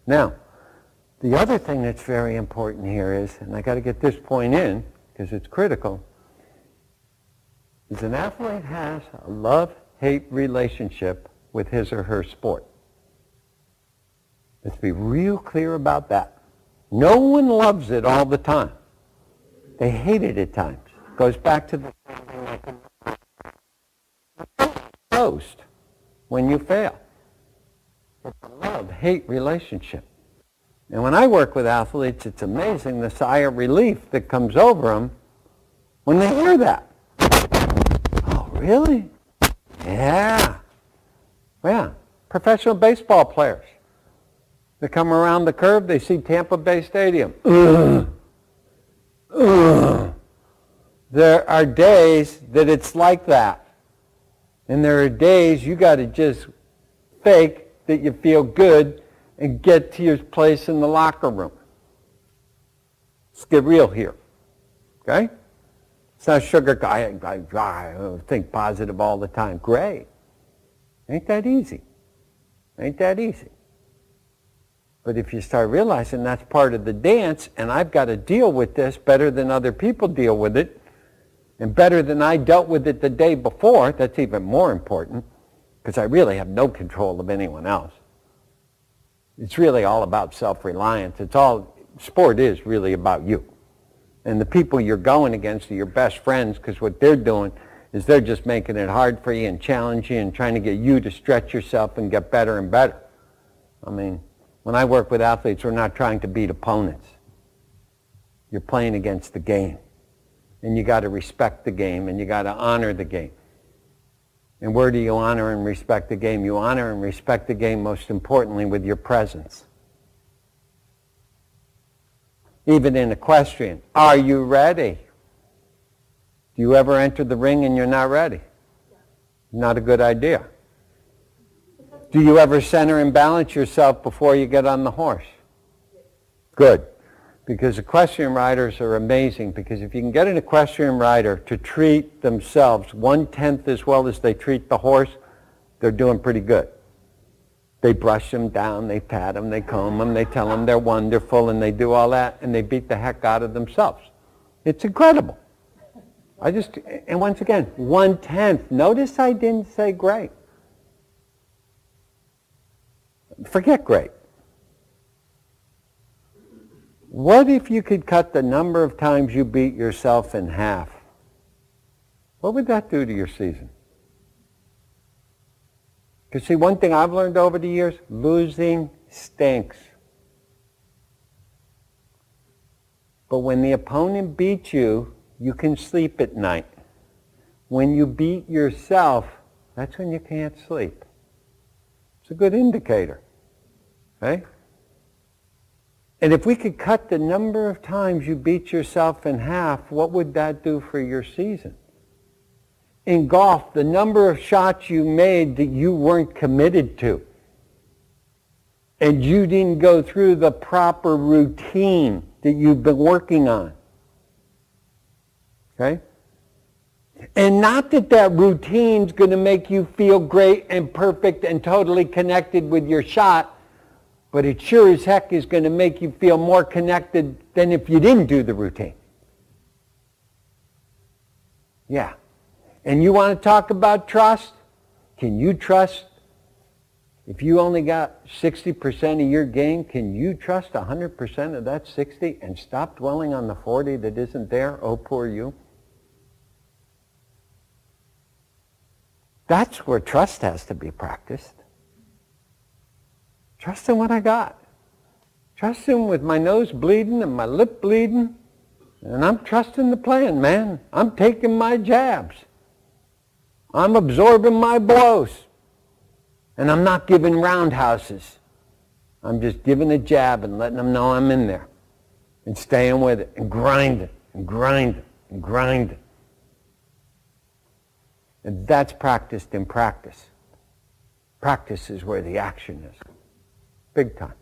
Now, the other thing that's very important here is, and I got to get this point in because it's critical, is an athlete has a love-hate relationship with his or her sport. Let's be real clear about that. No one loves it all the time. They hate it at times. It goes back to the toast when you fail. It's a love-hate relationship. And when I work with athletes, it's amazing the sigh of relief that comes over them when they hear that. Oh, really? Yeah. Yeah. Professional baseball players. They come around the curve, they see Tampa Bay Stadium. Ugh. Ugh. There are days that it's like that. And there are days you got to just fake that you feel good and get to your place in the locker room. Let's get real here. Okay? It's not sugar. I think positive all the time. Great. Ain't that easy. Ain't that easy. But if you start realizing that's part of the dance, and I've got to deal with this better than other people deal with it, and better than I dealt with it the day before, that's even more important, because I really have no control of anyone else. It's really all about self-reliance. Sport is really about you. And the people you're going against are your best friends, because what they're doing is they're just making it hard for you and challenging you and trying to get you to stretch yourself and get better and better. I mean, when I work with athletes, we're not trying to beat opponents. You're playing against the game. And you got to respect the game, and you got to honor the game. And where do you honor and respect the game? You honor and respect the game, most importantly, with your presence. Even in equestrian, are you ready? Do you ever enter the ring and you're not ready? Not a good idea. Do you ever center and balance yourself before you get on the horse? Good. Because equestrian riders are amazing, because if you can get an equestrian rider to treat themselves 1/10 as well as they treat the horse, they're doing pretty good. They brush them down, they pat them, they comb them, they tell them they're wonderful, and they do all that, and they beat the heck out of themselves. It's incredible. And once again, 1/10. Notice I didn't say great. Forget great. What if you could cut the number of times you beat yourself in half? What would that do to your season? Because see, one thing I've learned over the years, losing stinks. But when the opponent beats you, you can sleep at night. When you beat yourself, that's when you can't sleep. It's a good indicator. Okay? And if we could cut the number of times you beat yourself in half, what would that do for your season? In golf, the number of shots you made that you weren't committed to, and you didn't go through the proper routine that you've been working on. Okay? And not that routine's going to make you feel great and perfect and totally connected with your shot, but it sure as heck is going to make you feel more connected than if you didn't do the routine. Yeah. And you want to talk about trust? Can you trust, if you only got 60% of your game, can you trust 100% of that 60 and stop dwelling on the 40 that isn't there? Oh, poor you. That's where trust has to be practiced. Trust in what I got. Trust in with my nose bleeding and my lip bleeding. And I'm trusting the plan, man. I'm taking my jabs. I'm absorbing my blows. And I'm not giving roundhouses. I'm just giving a jab and letting them know I'm in there. And staying with it and grinding and grinding and grinding. And that's practiced in practice. Practice is where the action is. Big time.